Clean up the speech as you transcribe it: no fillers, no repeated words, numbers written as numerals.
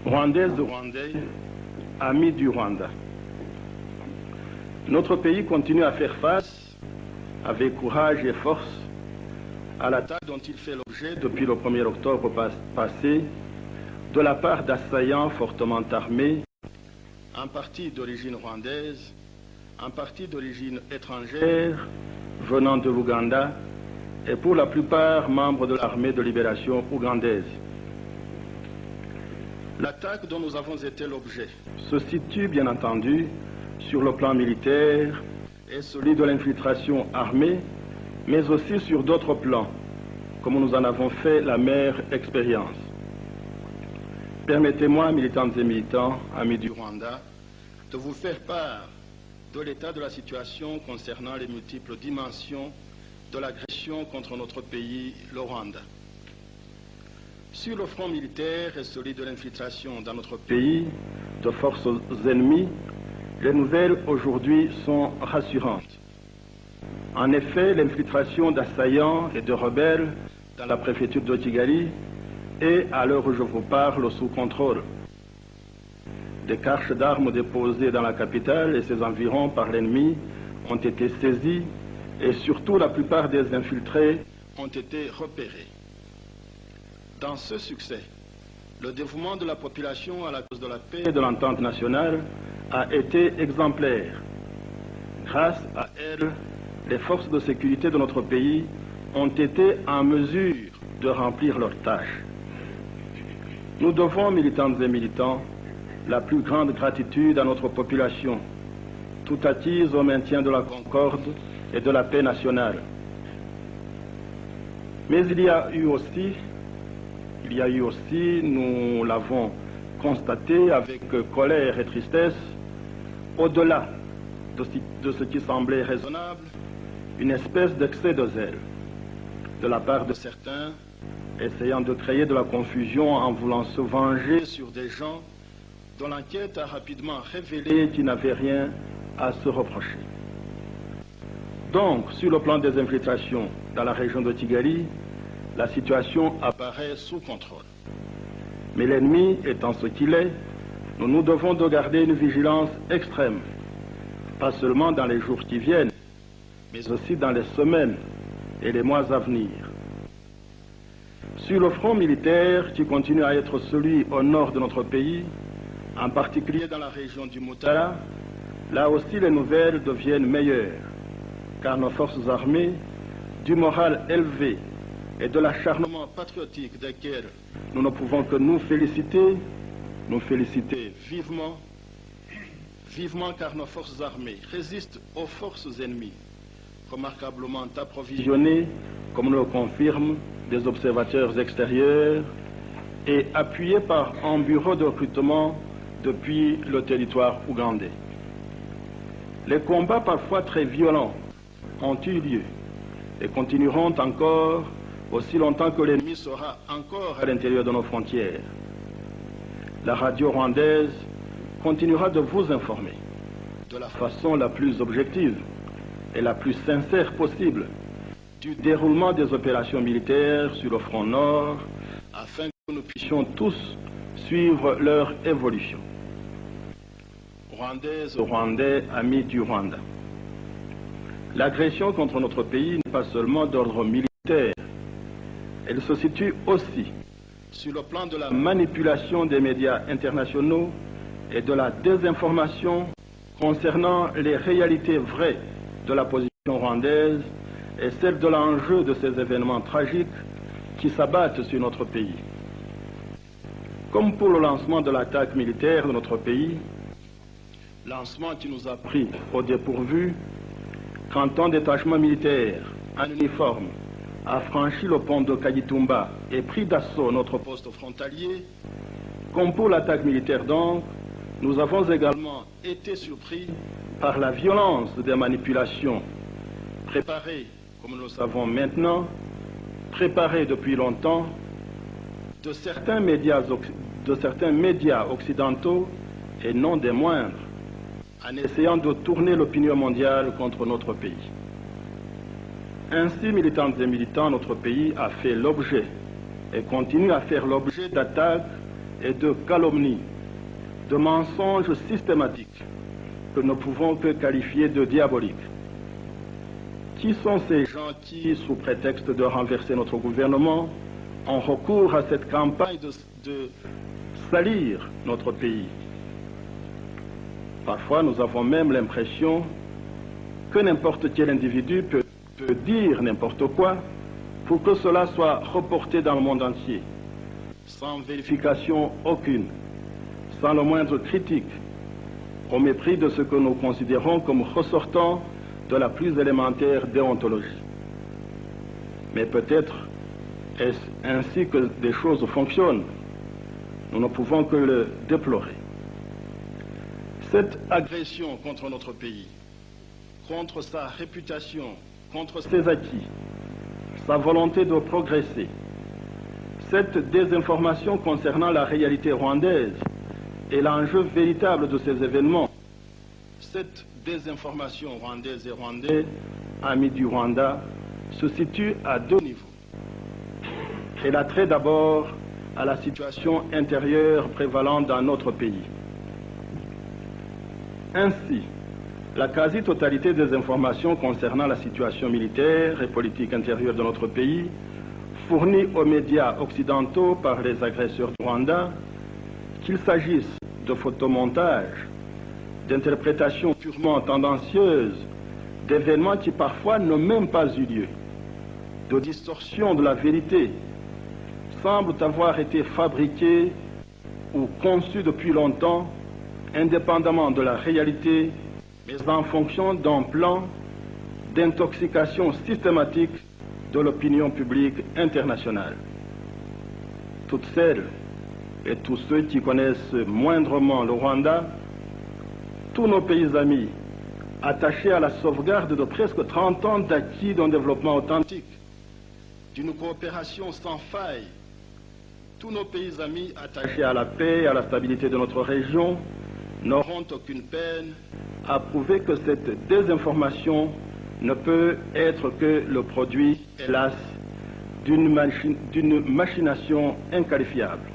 Rwandaises et Rwandais, amis du Rwanda. Notre pays continue à faire face, avec courage et force, à l'attaque dont il fait l'objet depuis le 1er octobre passé, de la part d'assaillants fortement armés, en partie d'origine rwandaise, en partie d'origine étrangère, venant de l'Ouganda, et pour la plupart membres de l'armée de libération ougandaise. L'attaque dont nous avons été l'objet se situe bien entendu sur le plan militaire et celui de l'infiltration armée, mais aussi sur d'autres plans, comme nous en avons fait la mère expérience. Permettez-moi, militantes et militants, amis du Rwanda, de vous faire part de l'état de la situation concernant les multiples dimensions de l'agression contre notre pays, le Rwanda. Sur le front militaire et celui de l'infiltration dans notre pays de forces ennemies, les nouvelles aujourd'hui sont rassurantes. En effet, l'infiltration d'assaillants et de rebelles dans la préfecture de Kigali est, à l'heure où je vous parle, sous contrôle. Des caches d'armes déposées dans la capitale et ses environs par l'ennemi ont été saisies et surtout la plupart des infiltrés ont été repérés. Dans ce succès, le dévouement de la population à la cause de la paix et de l'entente nationale a été exemplaire. Grâce à elle, les forces de sécurité de notre pays ont été en mesure de remplir leurs tâches. Nous devons, militantes et militants, la plus grande gratitude à notre population, tout attise au maintien de la concorde et de la paix nationale. Mais il y a eu aussi, nous l'avons constaté avec colère et tristesse, au-delà de ce qui semblait raisonnable, une espèce d'excès de zèle de la part de certains, essayant de créer de la confusion en voulant se venger sur des gens dont l'enquête a rapidement révélé qu'ils n'avaient rien à se reprocher. Donc, sur le plan des infiltrations dans la région de Kigali, la situation apparaît sous contrôle. Mais l'ennemi étant ce qu'il est, nous nous devons de garder une vigilance extrême, pas seulement dans les jours qui viennent, mais aussi dans les semaines et les mois à venir. Sur le front militaire qui continue à être celui au nord de notre pays, en particulier dans la région du Mutara, là aussi les nouvelles deviennent meilleures, car nos forces armées, du moral élevé et de l'acharnement patriotique desquels nous ne pouvons que nous féliciter vivement, car nos forces armées résistent aux forces ennemies, remarquablement approvisionnées, comme nous le confirment des observateurs extérieurs, et appuyées par un bureau de recrutement depuis le territoire ougandais. Les combats parfois très violents ont eu lieu et continueront encore aussi longtemps que l'ennemi sera encore à l'intérieur de nos frontières. La radio rwandaise continuera de vous informer de la façon la plus objective et la plus sincère possible du déroulement des opérations militaires sur le front nord afin que nous puissions tous suivre leur évolution. Rwandaises, Rwandais, amis du Rwanda. L'agression contre notre pays n'est pas seulement d'ordre militaire, elle se situe aussi sur le plan de la manipulation des médias internationaux et de la désinformation concernant les réalités vraies de la position rwandaise et celle de l'enjeu de ces événements tragiques qui s'abattent sur notre pays. Comme pour le lancement de l'attaque militaire de notre pays, lancement qui nous a pris au dépourvu, quand un détachement militaire en uniforme a franchi le pont de Kagitumba et pris d'assaut notre poste frontalier, comme pour l'attaque militaire donc, nous avons également été surpris par la violence des manipulations préparées, comme nous le savons maintenant, préparées depuis longtemps, de certains médias occidentaux et non des moindres, en essayant de tourner l'opinion mondiale contre notre pays. Ainsi, militantes et militants, notre pays a fait l'objet et continue à faire l'objet d'attaques et de calomnies, de mensonges systématiques que nous ne pouvons que qualifier de diaboliques. Qui sont ces gens qui, sous prétexte de renverser notre gouvernement, ont recours à cette campagne de salir notre pays? Parfois, nous avons même l'impression que n'importe quel individu peut dire n'importe quoi pour que cela soit reporté dans le monde entier, sans vérification aucune, sans le moindre critique, au mépris de ce que nous considérons comme ressortant de la plus élémentaire déontologie. Mais peut-être est-ce ainsi que des choses fonctionnent. Nous ne pouvons que le déplorer. Cette agression contre notre pays, contre sa réputation, contre ses acquis, sa volonté de progresser, cette désinformation concernant la réalité rwandaise et l'enjeu véritable de ces événements, cette désinformation rwandaise et rwandais, amis du Rwanda, se situe à deux niveaux. Elle a trait d'abord à la situation intérieure prévalente dans notre pays. Ainsi, la quasi-totalité des informations concernant la situation militaire et politique intérieure de notre pays, fournies aux médias occidentaux par les agresseurs du Rwanda, qu'il s'agisse de photomontages, d'interprétations purement tendancieuses, d'événements qui parfois n'ont même pas eu lieu, de distorsions de la vérité, semblent avoir été fabriqués ou conçus depuis longtemps, indépendamment de la réalité, mais en fonction d'un plan d'intoxication systématique de l'opinion publique internationale. Toutes celles et tous ceux qui connaissent moindrement le Rwanda, tous nos pays amis, attachés à la sauvegarde de presque 30 ans d'acquis d'un développement authentique, d'une coopération sans faille, tous nos pays amis attachés à la paix et à la stabilité de notre région, n'auront aucune peine à prouver que cette désinformation ne peut être que le produit, hélas, d'une machination inqualifiable.